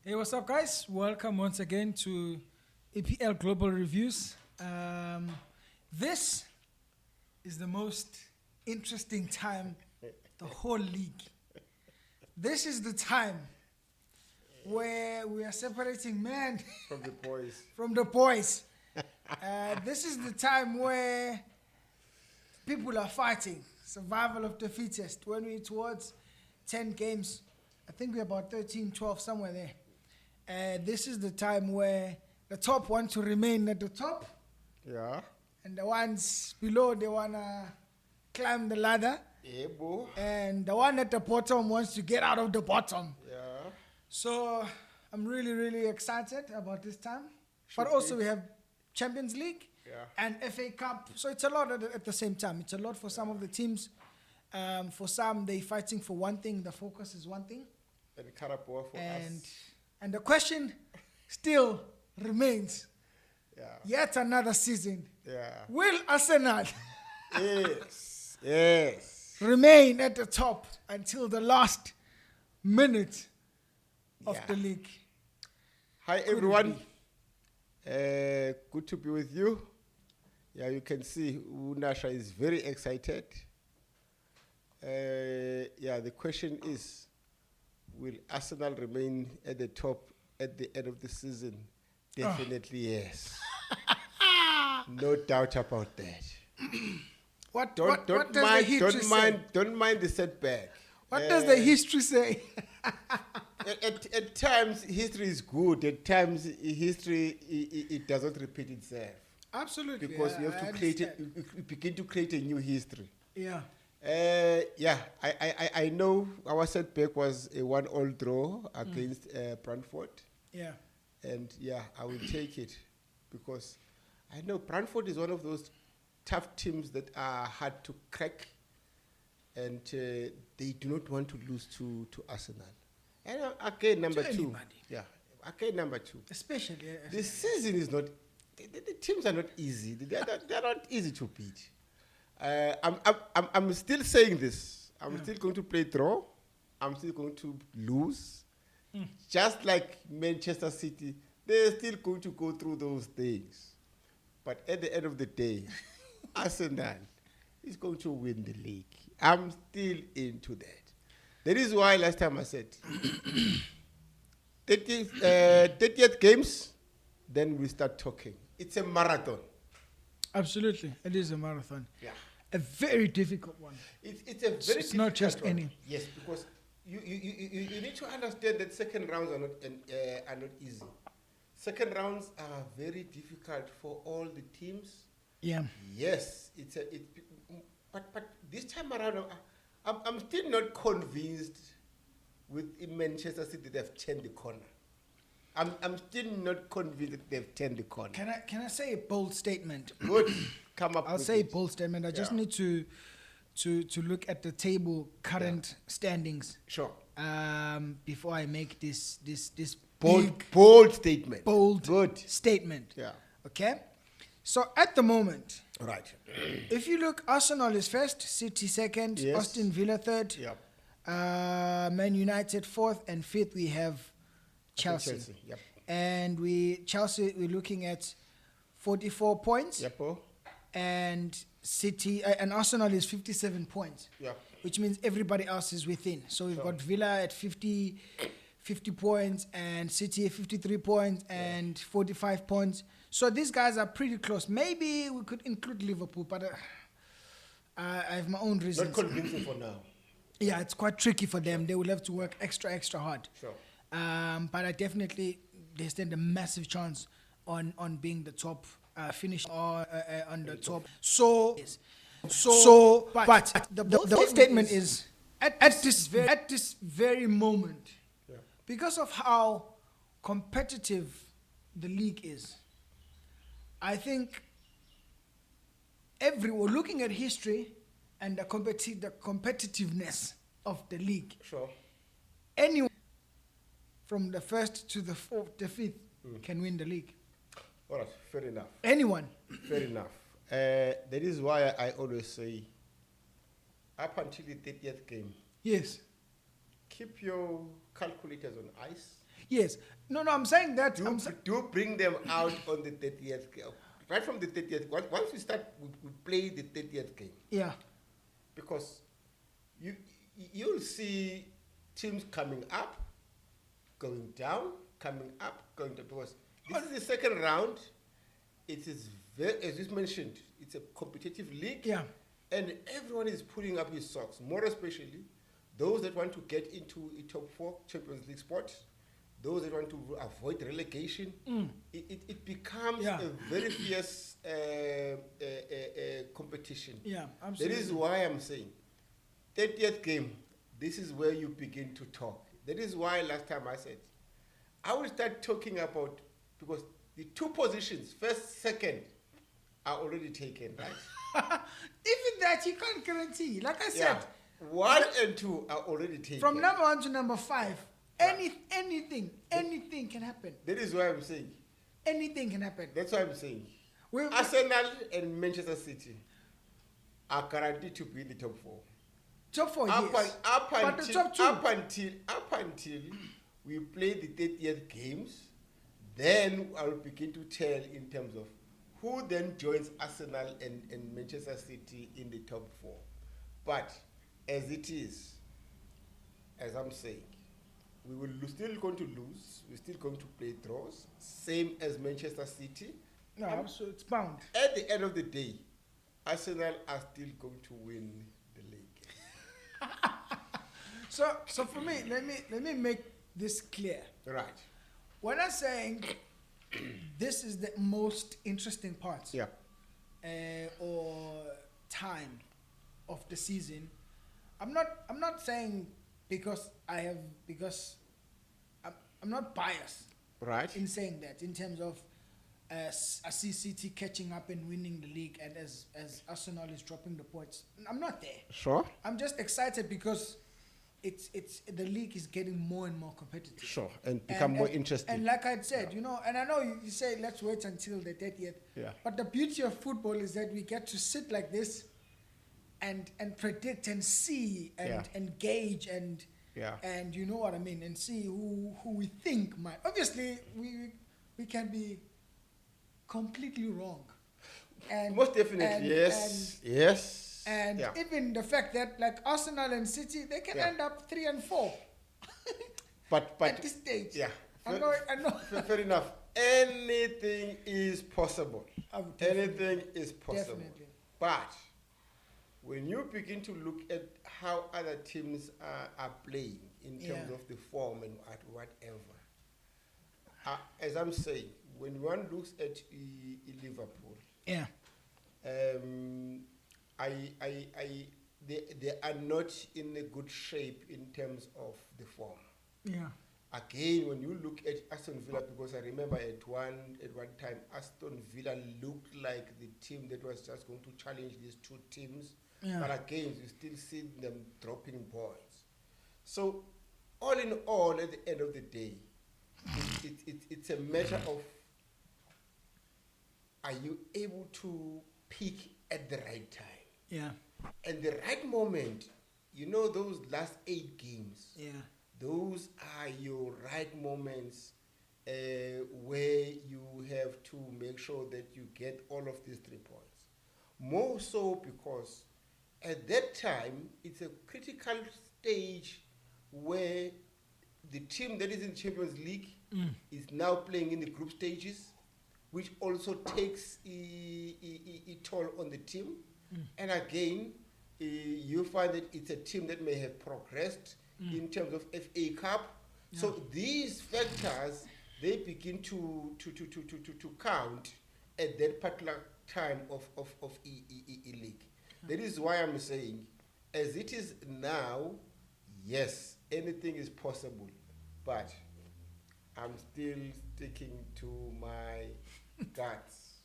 Hey, what's up, guys? Welcome once again to EPL Global Reviews. This is the most interesting time the whole league. This is the time where we are separating men From the boys. from the boys. This is the time where people are fighting, survival of the fittest. When we're towards 10 games, I think we're about 13, 12, somewhere there. This is the time where the top want to remain at the top, Yeah. and the ones below, they want to climb the ladder, Yeah, bro. and the one at the bottom wants to get out of the bottom. Yeah. So I'm really, really excited about this time. Should But also be. we have Champions League Yeah. and FA Cup. So it's a lot at the same time. It's a lot for some of the teams. For some, they're fighting for one thing. The focus is one thing. And Carabao for And us. and the question still remains, Yeah. yet another season. Yeah. Will Arsenal Yes. Yes. remain at the top until the last minute of Yeah. the league? Hi, Could it everyone. be? Good to be with you. Yeah, you can see Unasha is very excited. Yeah, the question is, will Arsenal remain at the top at the end of the season? Definitely yes. No doubt about that. What Don't does the mind. history say? Don't mind the setback. What does the history say? At times, history is good. At times, history it does not repeat itself Absolutely. because we I have to create understand. we begin to create a new history. Yeah. Yeah, I know our setback was a 1-1 draw against Brentford, Yeah. and yeah, I will take it because I know Brentford is one of those tough teams that are hard to crack, and they do not want to lose to Arsenal. And again, number To two. anybody. Yeah, again, number two. Especially. The season is not. The teams are not easy. They're not easy to beat. I'm still saying this. I'm still going to play draw. I'm still going to lose. Just like Manchester City, they're still going to go through those things. But at the end of the day, Arsenal is going to win the league. I'm still into that. That is why last time I said 30th games, then we start talking. It's a marathon. Absolutely. It is a marathon. Yeah. A very difficult one. It's a very It's not just difficult one. any. Yes, because you need to understand that second rounds are not easy. Second rounds are very difficult for all the teams. Yeah. Yes, but this time around, I'm still not convinced with Manchester City they've turned the corner. I'm still not convinced that they've turned the corner. Can I say a bold statement? Good, come up. I'll with say a it. bold statement. I just Yeah. need to look at the table current standings Sure. before I make this Bold, big, bold statement. bold Good. statement. Yeah. Okay? So at the moment, Right. if you look, Arsenal is first, City second, Yes. Aston Villa third, Yep. Man United fourth, and fifth we have Chelsea. Yep. And Chelsea we're looking at 44 points, Yep. Oh. and City and Arsenal is 57 points, Yep. which means everybody else is within. So we've Sure. got Villa at 50 points, and City at 53 points, and 45 points. So these guys are pretty close. Maybe we could include Liverpool, but I have my own Not reasons. convincing for now. Yeah, it's quite tricky for them. They will have to work extra hard. Sure. But I definitely, they stand a massive chance on being the top, finish on the top. So but the whole statement is at this very moment, Yeah. because of how competitive the league is, I think everyone looking at history and the competitiveness of the league, Sure. anyone from the first to the fourth, the fifth can win the league. All right. Fair enough. Anyone. Fair enough. That is why I always say, up until the 30th game, Yes. keep your calculators on ice. Yes. No, I'm saying that. Do bring them out on the 30th game. Right from the 30th, once we start, we play the 30th game. Yeah. Because you'll see teams coming up, going down, coming up, going down. Because this is the second round. It is very, as you mentioned, it's a competitive league. Yeah. And everyone is putting up his socks, more especially those that want to get into a top 4 Champions League spot, those that want to avoid relegation. It becomes a very fierce competition. Yeah, absolutely. That is why I'm saying 30th game, this is where you begin to talk. That is why last time I said, I will start talking about, because the 2 positions, first, second, are already taken, right? Even that you can't guarantee. Like I said, 1 and 2 are already taken. from number 1 to number 5, anything can happen. That is why I'm saying. Anything can happen. That's why I'm saying. We- Arsenal and Manchester City are guaranteed to be in the top 4. Top 4, yes. But the top 2. Up until we play the 30th games, then I'll begin to tell in terms of who then joins Arsenal and Manchester City in the top 4. But as it is, as I'm saying, we will still going to lose. We're still going to play draws, same as Manchester City. No, so it's bound. At the end of the day, Arsenal are still going to win the league. So for me, let me make this clear. Right. When I'm saying this is the most interesting part, Yeah. or time of the season, I'm not saying because I'm not biased Right. in saying that in terms of I see City catching up and winning the league, and as Arsenal is dropping the points. I'm not there. Sure. I'm just excited because it's the league is getting more and more competitive. Sure. And become more interesting. And like I said, and I know you say let's wait until the 30th. Yeah. But the beauty of football is that we get to sit like this and predict and see and gauge and you know what I mean, and see who we think might. Obviously, we can be completely wrong. And most definitely, yes. And even the fact that like Arsenal and City, they can end up 3 and 4. But at this stage, I know. Fair enough. Anything is possible. Anything is possible. Definitely. But when you begin to look at how other teams are playing in terms of the form and whatever, as I'm saying, when one looks at Liverpool, they are not in a good shape in terms of the form. Yeah. Again, when you look at Aston Villa, because I remember at one time, Aston Villa looked like the team that was just going to challenge these 2 teams. Yeah. But again, you still see them dropping points. So, all in all, at the end of the day, it's a matter of, are you able to peak at the right time? Yeah. And the right moment, those last 8 games, those are your right moments where you have to make sure that you get all of these 3 points. More so because at that time, it's a critical stage where the team that is in Champions League is now playing in the group stages, which also takes a toll on the team. And again, you find that it's a team that may have progressed in terms of FA Cup. So these factors, they begin to count at that particular time of a league. That is why I'm saying, as it is now, yes, anything is possible, but I'm still sticking to my guts.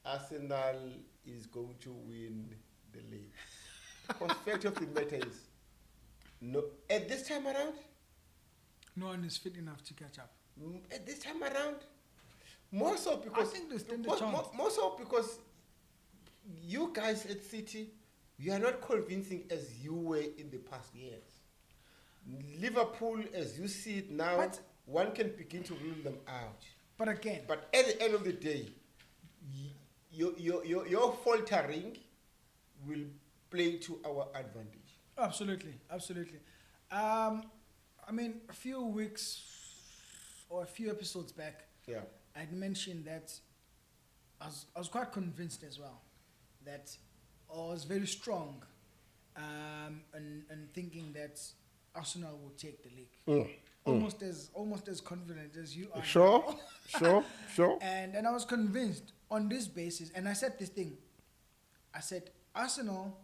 Arsenal is going to win the league. The fact of the matter is, no, at this time around, no one is fit enough to catch up. At this time around, more so because I think they stand a chance. More so because you guys at City, you are not convincing as you were in the past years. Liverpool, as you see it now, one can begin to rule them out. But again, But at the end of the day, your faltering will play to our advantage. absolutely, absolutely. I mean, a few weeks or a few episodes back, Yeah. I'd mentioned that I was quite convinced as well that I was very strong and thinking that Arsenal would take the league. Almost as confident as you are. Sure, now. sure. And I was convinced on this basis, and I said this thing. I said, Arsenal,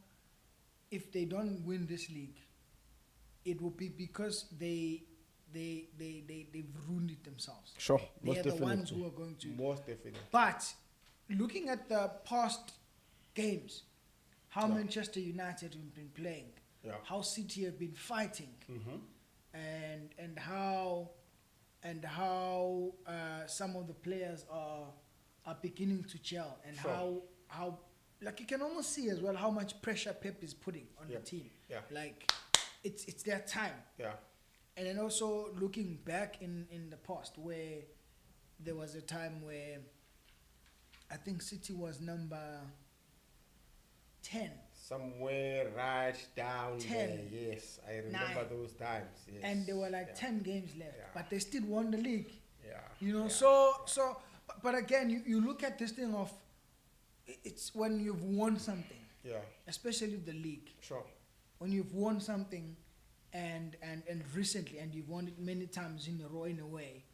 if they don't win this league, it will be because they've ruined it themselves. Sure, They most are the definitely. ones who are going to. Most definitely. But looking at the past games, how Yeah. Manchester United have been playing, Yeah. how City have been fighting, Mm-hmm. and how some of the players are beginning to gel, and Sure. how like you can almost see as well how much pressure Pep is putting on Yeah. the team. Yeah. Like it's their time. Yeah. And then also looking back in the past where there was a time where I think City was number 10. Somewhere right down 10, there. Yes, I remember 9. those times. Yes. And there were like Yeah. 10 games left, Yeah. but they still won the league. Yeah. You know, Yeah. but again, you look at this thing of it's when you've won something, Yeah. especially the league, Sure. when you've won something and recently, and you've won it many times in a row in a way,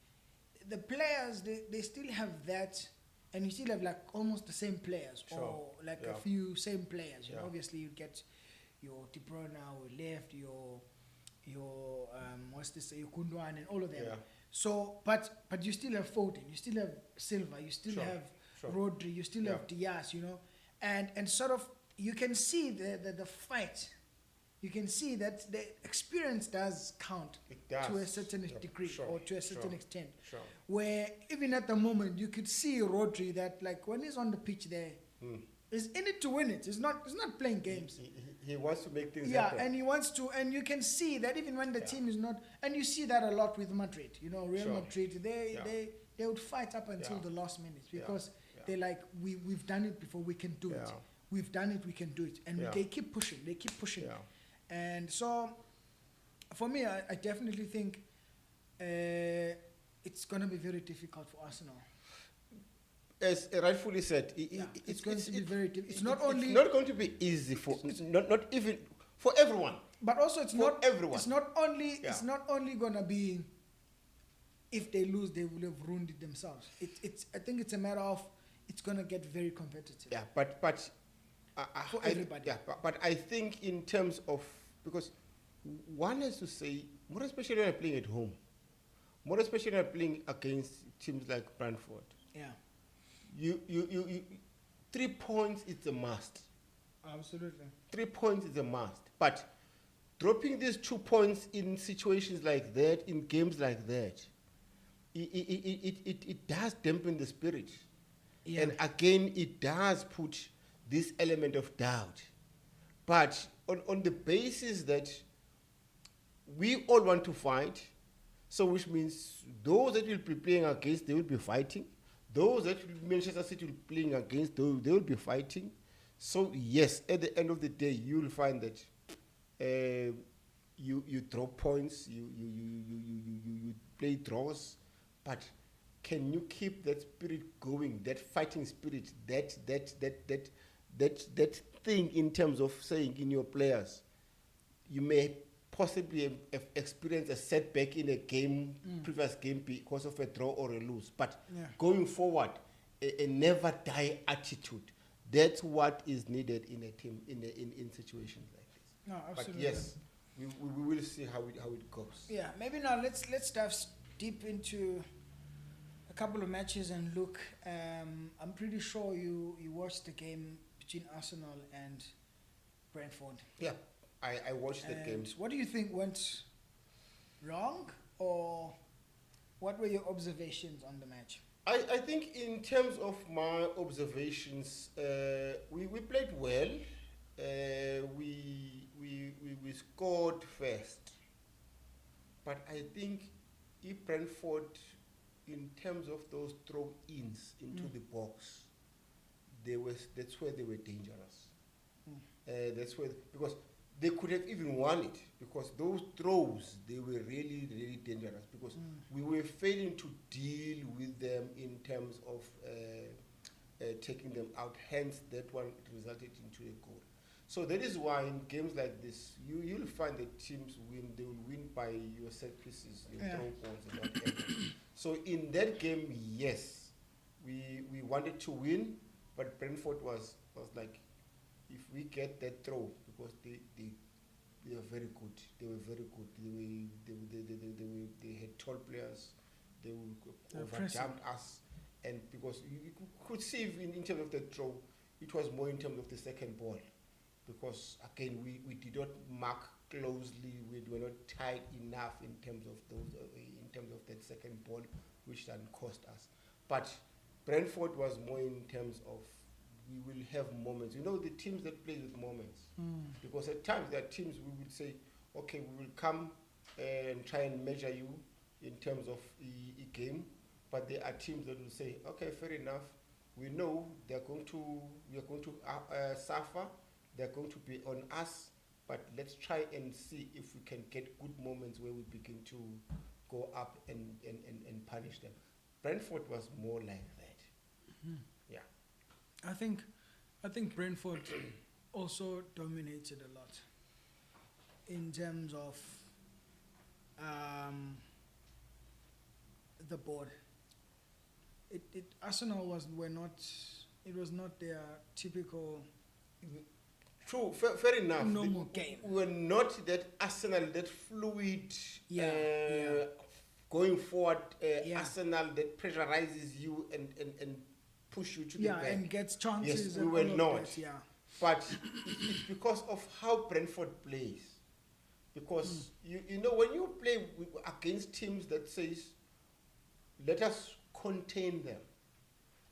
the players, they still have that, and you still have like almost the same players, Sure. or like Yeah. a few same players. You know, Yeah. obviously you get your De Bruyne who left, your what's this, your Kundwan and all of them. Yeah. So, but you still have Foden, you still have Silva, you still Sure. have Sure. Rodri, you still Yeah. have Diaz, you know, and sort of you can see the fight. You can see that the experience does count It does. to a certain Yeah. degree, Sure. or to a certain Sure. extent. Sure. Where even at the moment you could see Rodri that like when he's on the pitch there, he's in it to win it. He's not playing games. He wants to make things Yeah, happen. and he wants to, and you can see that even when the Yeah. team is not, and you see that a lot with Madrid. You know, Real Sure. Madrid, Yeah. they would fight up until Yeah. the last minute Yeah. because Yeah. they're like, we've done it before, we can do it. Yeah. We've done it, we can do it, and Yeah. they keep pushing, they keep pushing. Yeah. And so, for me, I definitely think it's gonna be very difficult for Arsenal. As rightfully said, It's going to be very difficult. It's not only, It's not going to be easy for not even for everyone. but also it's for not everyone. It's not only Yeah. it's not only gonna be if they lose, they will have ruined it themselves. It's I think it's a matter of it's gonna get very competitive. Yeah, but For everybody. Yeah, but I think in terms of, because one has to say, more especially when you're playing at home, more especially when you're playing against teams like Brentford, Yeah, you 3 points is a must. absolutely. 3 points is a must. But dropping these 2 points in situations like that, in games like that, it does dampen the spirit. Yeah. And again, it does put this element of doubt. But on the basis that we all want to fight, so which means those that will be playing against, they will be fighting. Those that Manchester City will be playing against, they will be fighting. So yes, at the end of the day, you will find that you drop points, you play draws, but can you keep that spirit going, that fighting spirit, that thing in terms of saying in your players, you may possibly have experienced a setback in a game, previous game because of a draw or a lose, but Yeah. going forward, a never die attitude. That's what is needed in a team in situations like this. No, But absolutely. yes, we will see how it goes. Yeah, maybe now let's dive deep into a couple of matches and look. I'm pretty sure you watched the game between Arsenal and Brentford. Yeah, I watched that game. And what do you think went wrong, or what were your observations on the match? I think in terms of my observations, we played well. We scored first, but I think if Brentford, in terms of those throw-ins into the box, that's where they were dangerous. That's where, because they could have even won it, because those throws, they were really, really dangerous, because we were failing to deal with them in terms of taking them out. Hence, that one resulted into a goal. So that is why in games like this, you'll find that teams win. They will win by your set pieces, your throw balls, and whatever. So in that game, yes, we wanted to win, but Brentford was like, if we get that throw, because they are very good. They were very good. They had tall players. They overjumped us, and because you could see in terms of the throw, it was more in terms of the second ball, because again we did not mark closely. We were not tight enough in terms of those in terms of that second ball, which then cost us. But Brentford was more in terms of, we will have moments. You know, the teams that play with moments. Because at times there are teams we will say, okay, we will come and try and measure you in terms of a game. But there are teams that will say, okay, fair enough. We know we are going to suffer. They're going to be on us. But let's try and see if we can get good moments where we begin to go up and punish them. Brentford was more like that. Yeah. I think Brentford also dominated a lot in terms of the board. Arsenal was not their typical True, fair enough. normal game. We were not that Arsenal, that fluid, going forward, Arsenal that pressurizes you and push you to the back. And gets chances. Yes, we and were all of not. that, But it's because of how Brentford plays. Because you know, when you play against teams that says, let us contain them,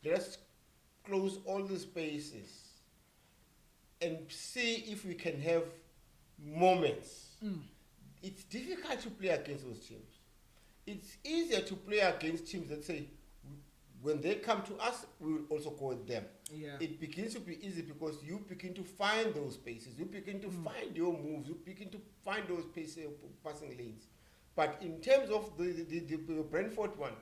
let us close all the spaces, and see if we can have moments. It's difficult to play against those teams. It's easier to play against teams that say, when they come to us, we will also go with them. It begins to be easy because you begin to find those spaces. You begin to find your moves. You begin to find those passing lanes. But in terms of the Brentford one,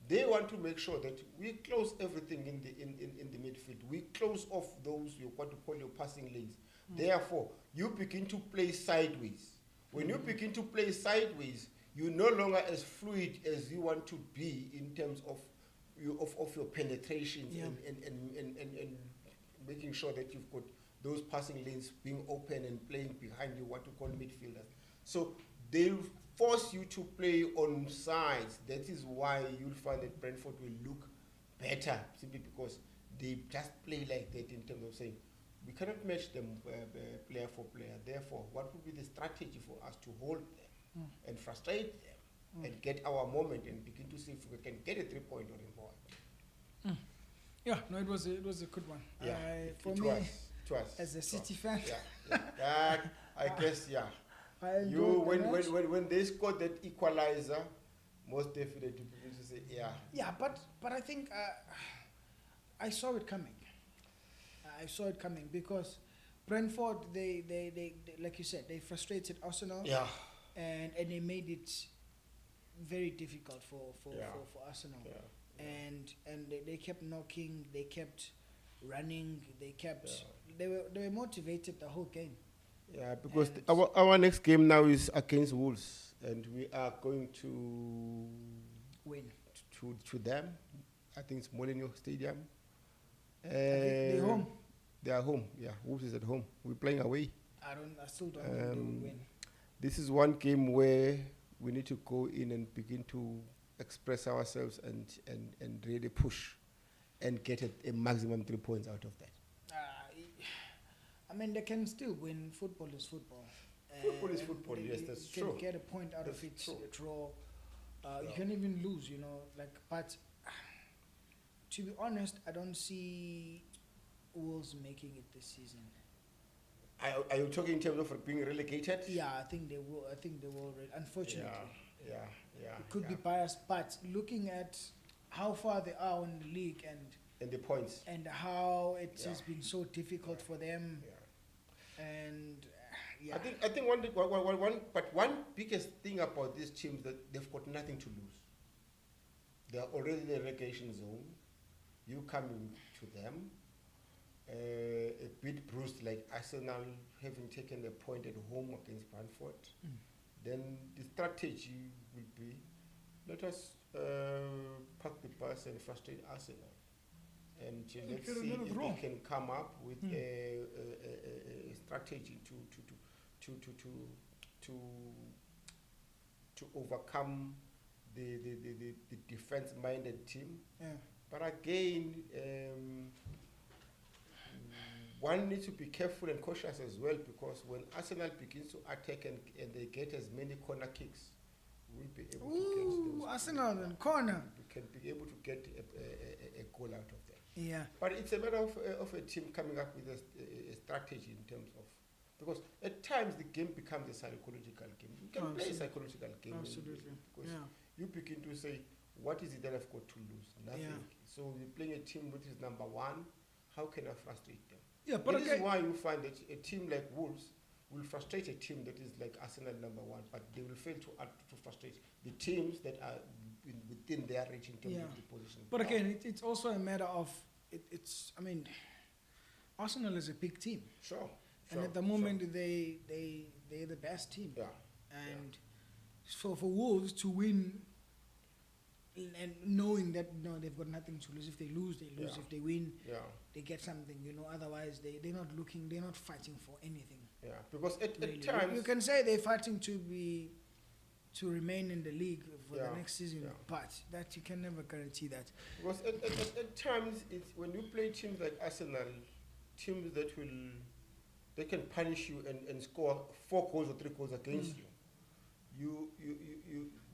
they want to make sure that we close everything in the midfield. We close off those, what you call your passing lanes. Therefore, you begin to play sideways. When you begin to play sideways, you're no longer as fluid as you want to be in terms of your penetrations and making sure that you've got those passing lanes being open and playing behind you, what you call midfielders. So they'll force you to play on sides. That is why you'll find that Brentford will look better, simply because they just play like that in terms of saying, we cannot match them player for player. Therefore, what would be the strategy for us to hold them and frustrate them and get our moment and begin to see if we can get a 3-point or a more? Yeah, no, it was a good one. Yeah, for it me, was. as a City fan, I guess, I enjoyed You the match. when they scored that equalizer, most definitely people to say, Yeah, but I think I saw it coming. I saw it coming because Brentford, they like you said, they frustrated Arsenal. And they made it very difficult for Arsenal. And they kept knocking, they kept running, they were motivated the whole game. Yeah, because our next game now is against Wolves, and we are going to Win. to them. I think it's Molineux Stadium. I think they're home. They are home. Yeah, Wolves is at home. We're playing away. I still don't think they will win. This is one game where we need to go in and begin to express ourselves and really push and get a maximum 3 points out of that. I mean, they can still win. Football is football. Football is football, yes, that's true. You can get a point out of it, a draw. You can even lose, but to be honest, I don't see Wolves making it this season. Are you talking in terms of being relegated? Yeah, I think they will. Unfortunately, It could be biased, but looking at how far they are in the league And the points. and how it Yeah. has been so difficult for them, Yeah. and yeah, I think one biggest thing about these teams that they've got nothing to lose. They are already in the relegation zone. You coming to them, a bit bruised like Arsenal having taken a point at home against Brentford. Then the strategy will be, let us park the bus and frustrate Arsenal. And let's get see another if draw. they can come up with a strategy to overcome the defense-minded team. yeah, But again, one needs to be careful and cautious as well, because when Arsenal begins to attack and they get as many corner kicks, we'll be able to get ooh, those. Arsenal and corner, We can be able to get a goal out of that. yeah, But it's a matter of a team coming up with a strategy in terms of, because at times the game becomes a psychological game. You can play a Absolutely. psychological game. absolutely, Because yeah, you begin to say, what is it that I've got to lose? Nothing. Yeah. So you're playing a team which is number one. How can I frustrate them? yeah. But This is okay, why you find that a team like Wolves will frustrate a team that is like Arsenal number one, but they will fail to frustrate the teams that are within their reach in terms Yeah. of the position. but again, it's also a matter of it's. I mean, Arsenal is a big team, Sure. and at the moment they're the best team. Yeah. And so for Wolves to win, and knowing that they've got nothing to lose. If they lose, they lose. Yeah. If they win, Yeah. they get something. Otherwise they're not looking. They're not fighting for anything. Yeah. Because Really. at times. You can say they're fighting to remain in the league for Yeah, the next season, yeah. but that you can never guarantee that. Because at times, it's when you play teams like Arsenal, teams that they can punish you and score 4 goals or 3 goals against you.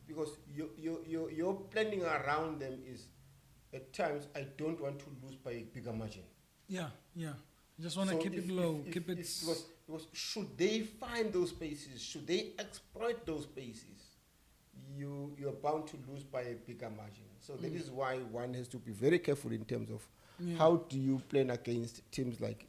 Because your planning around them is, at times, I don't want to lose by a bigger margin. Yeah, yeah. Just want to So keep it if- low. if- Keep if- it. because should they find those spaces, should they exploit those spaces, you're bound to lose by a bigger margin. So that is why one has to be very careful in terms of Yeah. how do you plan against teams like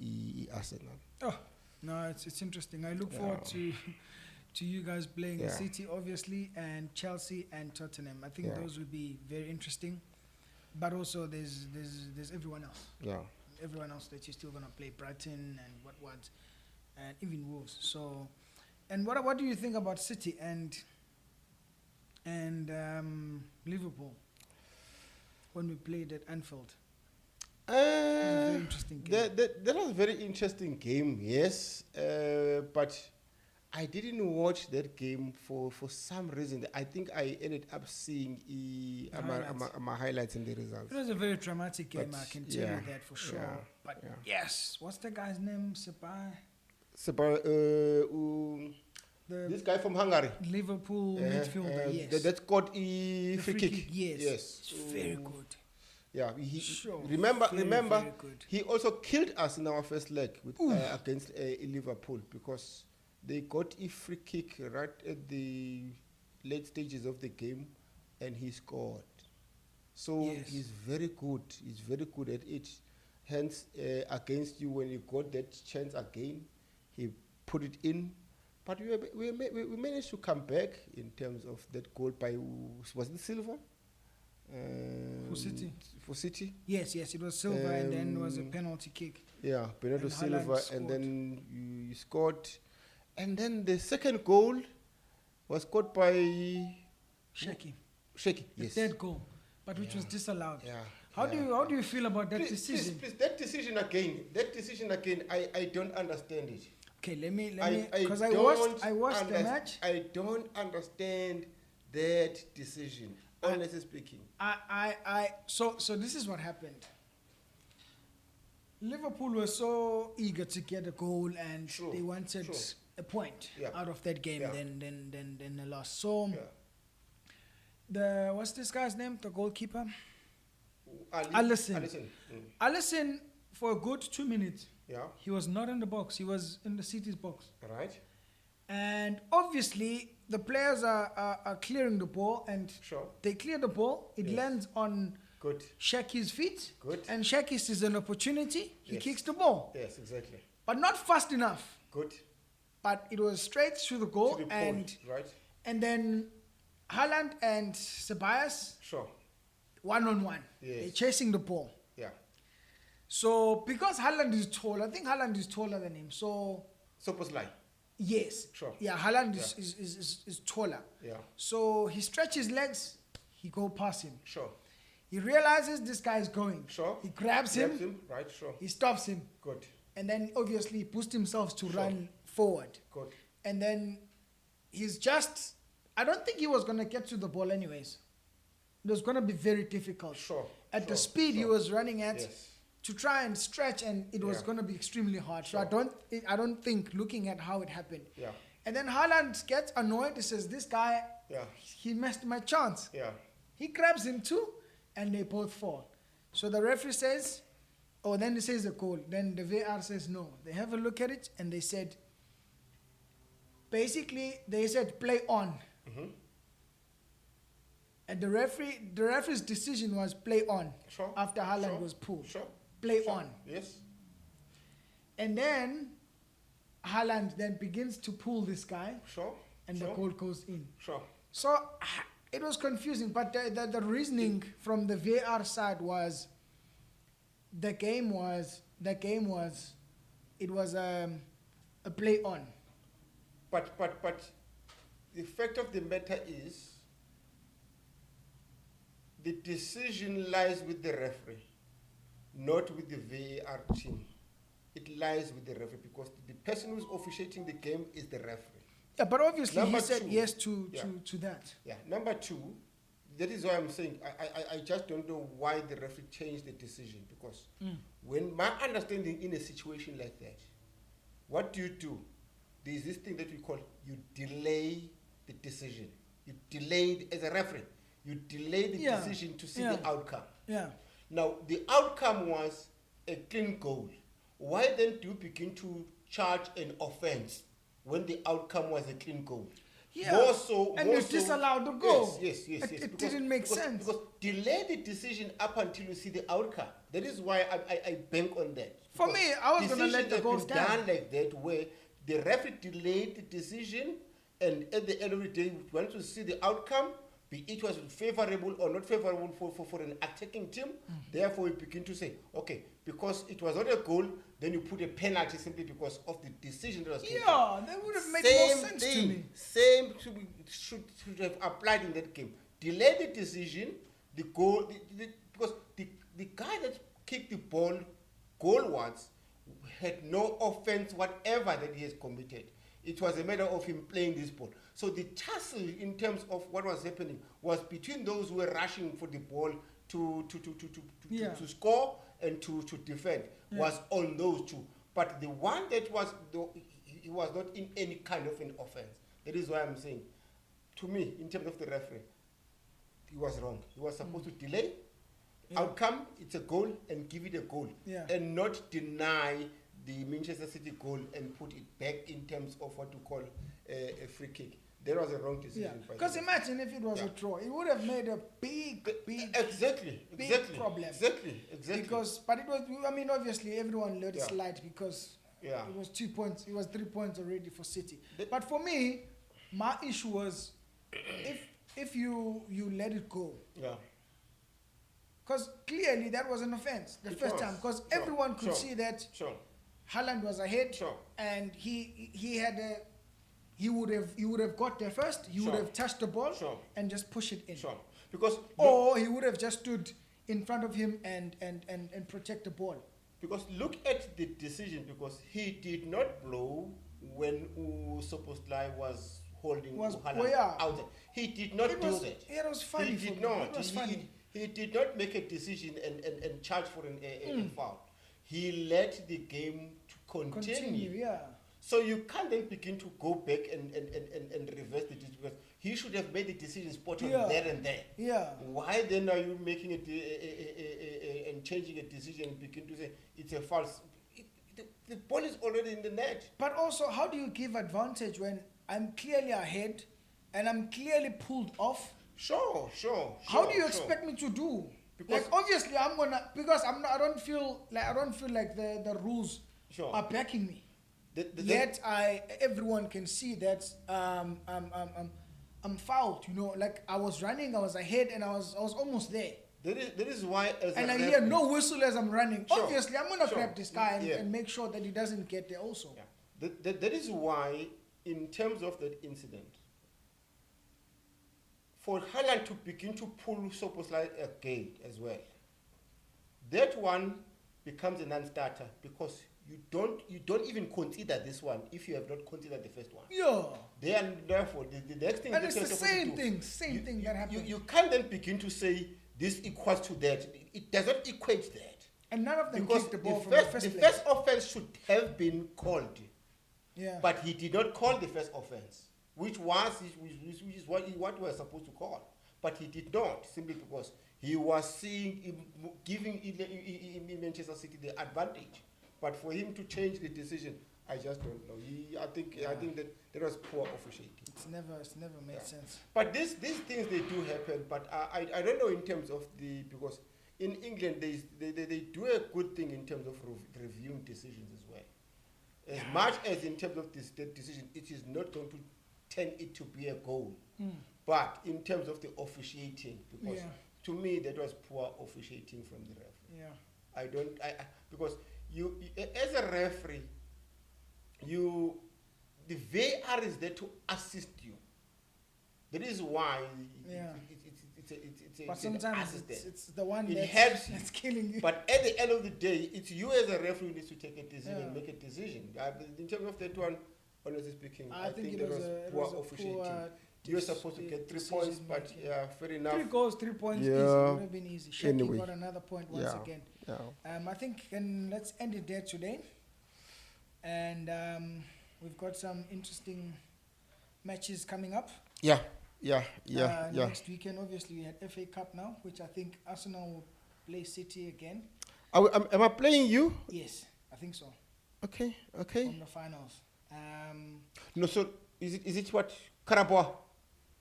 Arsenal. Oh, no, it's interesting. I look Yeah. forward to you guys playing Yeah. City, obviously, and Chelsea and Tottenham. I think Yeah. those will be very interesting. But also, there's everyone else. Yeah. Everyone else that you're still gonna play, Brighton and what, and even Wolves. So, and what do you think about City and Liverpool when we played at Anfield? It was a very interesting game. That was a very interesting game, yes. But I didn't watch that game for some reason. I think I ended up seeing my highlights and the results. It was a very dramatic game, But I can tell yeah, you that for sure. yeah, But yeah. yes, what's the guy's name? Sepai? The This guy from Hungary. Liverpool midfielder, yes. That's called The free kick. yes. Yes. It's very good. Yeah, Sure, remember, very, remember, very good. he also killed us in our first leg with, against Liverpool, because they got a free kick right at the late stages of the game, and he scored. So Yes. he's very good. He's very good at it. Hence, against you, when he got that chance again, he put it in. But we managed to come back in terms of that goal by, was it Silva? For City? For City. Yes, it was Silva, and then it was a Um, penalty kick. Yeah, Bernardo And Haaland Silva, scored. and then you scored. And then the second goal was scored by Shaky. Shaky. The Yes. third goal, but which was Yeah. disallowed. Yeah. How do you feel about that Please, decision? please, that decision again, I don't understand it. Okay, let me because I don't watched the underst- match. I don't understand that decision, honestly speaking. So this is what happened. Liverpool were so eager to get a goal, and True, they wanted true. a point Yeah. out of that game. Yeah. Then they lost. So Yeah. what's this guy's name? The goalkeeper, Ali- Alisson. Alisson. Alisson, for a good 2 minutes, Yeah. he was not in the box. He was in the City's box. Right. And obviously, the players are clearing the ball, and Sure. they clear the ball. It Yes. lands on Good. Shaki's feet. Good. And Shaki sees an opportunity. He Yes. kicks the ball. Yes, exactly. But not fast enough. Good. But it was straight through the goal. To the and point, right? and then Haaland and Ceballos, Sure. 1-on-1. Yes. They're chasing the ball. Yeah. So because Haaland is tall, I think Haaland is taller than him. So Suppose lie. yes. Sure. Yeah, Haaland Yeah. is taller. Yeah. So he stretches legs, he go past him. Sure. He realizes this guy is going. Sure. He grabs him, Right, sure. he stops him, Good. and then obviously he pushed himself to Sure. run forward. Good. And then he's just, I don't think he was going to get to the ball anyways. It was going to be very difficult. Sure. At the Sure. speed he Sure. was running at, Yes. to try and stretch, and it was Yeah. going to be extremely hard. So Sure. I don't think, looking at how it happened. Yeah. And then Haaland gets annoyed. He says, this guy, Yeah. he missed my chance. Yeah. He grabs him too, and they both fall. So the referee says, oh, then he says a goal. Then the VAR says no. They have a look at it, and they said, basically, they said play on. Mm-hmm. And the referee's decision was play on. Sure. After Haaland Sure. was pulled. Sure. Play Sure. on. Yes. And then Haaland then begins to pull this guy, Sure. and sure. the goal goes in. Sure. So it was confusing, but the reasoning from the VAR side was the game was it was a play on. But the fact of the matter is the decision lies with the referee, not with the VAR team. It lies with the referee because the person who's officiating the game is the referee. Yeah, but obviously Number he said two. yes to Yeah. that. Yeah. Number two, that is why I'm saying I just don't know why the referee changed the decision because when my understanding in a situation like that, what do? There is this thing that we call you delay the decision. You delayed as a referee. You delay the Yeah. decision to see Yeah. the outcome. Yeah. Now the outcome was a clean goal. Why then do you begin to charge an offense when the outcome was a clean goal? Yeah. More so, And more you so- disallowed the goal. Yes. It didn't make sense. Because delay the decision up until you see the outcome. That is why I bank on that. For Because me, I was gonna let decisions the have goal been stand. done like that, where the referee delayed the decision, and at the end of the day, we want to see the outcome. Be it was favorable or not favorable for an attacking team. Therefore, we begin to say, okay, because it was not a goal, then you put a penalty simply because of the decision that was taken. Yeah, that would have made Same more sense thing. to me. Same should have applied in that game. Delay the decision, the goal, because the guy that kicked the ball goalwards had no offense whatever that he has committed. It was a matter of him playing this ball. So the tussle in terms of what was happening was between those who were rushing for the ball to Yeah. score and to defend was on those two. But the one that was, he was not in any kind of an offense. That is why I'm saying, to me, in terms of the referee, he was wrong. He was supposed to delay. Outcome, it's a goal, and give it a goal. Yeah. And not deny the Manchester City goal and put it back in terms of what you call a free kick. That was a wrong decision. Yeah. by the Because way. imagine if it was a Yeah. draw, it would have made a big Exactly. problem. Exactly. Because, but it was, I mean, obviously everyone let it Yeah. slide because Yeah. it was 2 points, it was 3 points already for City. The- But for me, my issue was if you let it go, Yeah. because clearly that was an offense the It first was. time, because Sure. everyone could Sure. see that Sure. Haaland was ahead, Sure. and he had a. He would have got there first. He would Sure. have touched the ball Sure. and just push it in. Sure. Because Or he would have just stood in front of him and protect the ball. Because look at the decision, because he did not blow when Soposlai was holding Haaland out there. He did not It do was, that. it was funny. He for did me. not. It was funny. He did not make a decision and charge for a foul. He let the game to Continue, yeah. So you can't then begin to go back and reverse the decision, because he should have made the decision spot on Yeah. there and there. Yeah. Why then are you making it and changing a decision and begin to say it's a false? The ball is already in the net. But also, how do you give advantage when I'm clearly ahead and I'm clearly pulled off, Sure. how do you expect me to do? Because- Like obviously I'm gonna, because I'm not, I don't feel like the rules Sure. are backing me. The- Yet everyone can see that I'm fouled. You know, like I was running, I was ahead, and I was almost there. That is why, as And a I hear referee- no whistle as I'm running. Sure, Obviously, I'm gonna sure. grab this guy Yeah. and make sure that he doesn't get there also. Yeah. That is why, in terms of that incident, for Haaland to begin to pull Szoboszlai again as well, that one becomes a non-starter because you don't even consider this one if you have not considered the first one. Yeah. Therefore, the next thing And that it's you're the supposed to same do, thing, same thing that happened. You can't then begin to say this equals to that. It does not equate that. And none of them Because kicked the ball from the the first place. first offense should have been called. Yeah. But he did not call the first offense, which is what we were supposed to call. But he did not, simply because he was giving Manchester City the advantage. But for him to change the decision, I just don't know. I think that was poor officiating. It's never made Yeah. sense. But these things, they do happen. But I don't know in terms of because in England they do a good thing in terms of reviewing decisions as well. As much as in terms of this decision, it is not going to turn it to be a goal. But in terms of the officiating, because Yeah. to me that was poor officiating from the referee. Yeah. Because you as a referee, the VAR is there to assist you. That is why Yeah. it's But an sometimes assistant. it's the one It that's, helps you. that's killing you. But at the end of the day, it's you as a referee who needs to take a decision, Yeah. make a decision. In terms of that one, honestly speaking, I think it that was was a poor poor officiating. You were supposed to get 3 points, decision but making. yeah, fair enough. 3 goals, 3 points, Yeah. easy. Would have been easy. Shaki Anyway. got another point once Yeah. again. Yeah. I think let's end it there today. And we've got some interesting matches coming up. Yeah. Next weekend, obviously, we had FA Cup now, which I think Arsenal will play City again. Am I playing you? Yes, I think so. Okay. From the finals. No, so is it what? Carabao?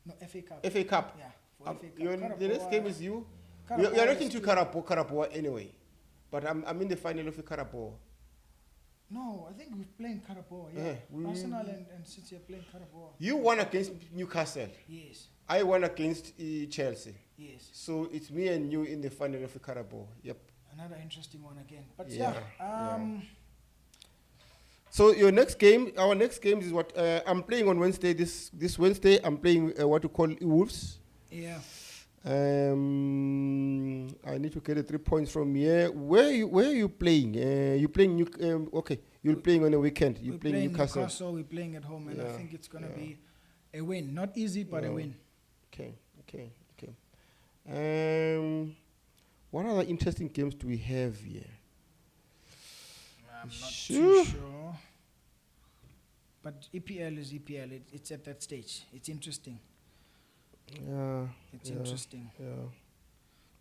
No, FA Cup. FA Cup? Yeah, for FA Cup. The next game is you? We Carabao are not is into still- Carabao anyway. But I'm in the final of the Carabao. No, I think we're playing Carabao. Yeah, Yeah, Arsenal and City are playing Carabao. You won against Newcastle. Yes, I won against Chelsea. yes. So it's me and you in the final of the Carabao. Yep. Another interesting one again. But Yeah, yeah, So our next game is what I'm playing on Wednesday. This Wednesday, I'm playing what we call Wolves. yeah. I need to get the 3 points from here. Where are you playing? You playing okay. You're playing on the weekend. You're We're playing Newcastle. We're playing at home, and I Yeah, think it's gonna yeah. be a win. Not easy, but a Yeah. win. Okay. What other interesting games do we have here? I'm not Sure. too sure. But EPL is EPL. It's at that stage. It's interesting. Yeah. It's Yeah. interesting. Yeah.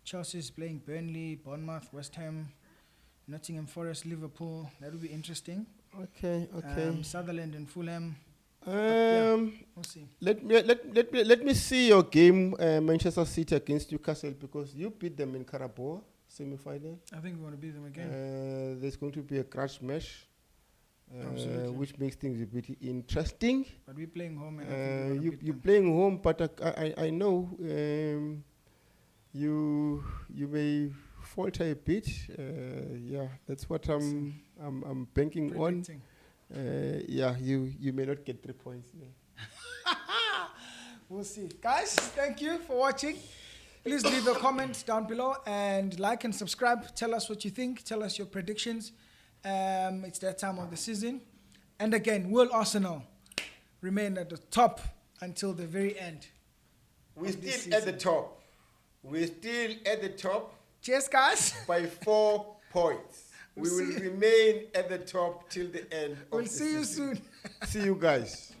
Chelsea is playing Burnley, Bournemouth, West Ham, Nottingham Forest, Liverpool. That will be interesting. Okay. Sutherland and Fulham. yeah. We'll see. Let me see your game, Manchester City against Newcastle, because you beat them in Carabao semi-final. I think we want to beat them again. There's going to be a crash match, Absolutely. which makes things a bit interesting. But we're playing home, and I think we're gonna beat You're them. playing home, but I know you may falter a bit. Yeah, that's what I'm banking on. Predicting. Yeah, you may not get 3 points. Yeah. We'll see. Guys, thank you for watching. Please leave a comment down below and like and subscribe. Tell us what you think. Tell us your predictions. It's that time of the season. And again, will Arsenal remain at the top until the very end? We're of this still at the season? top. We're still at the top Cheers, guys. by 4 points. We We'll will see you. remain at the top till the end We'll of the see you season. soon. See you guys.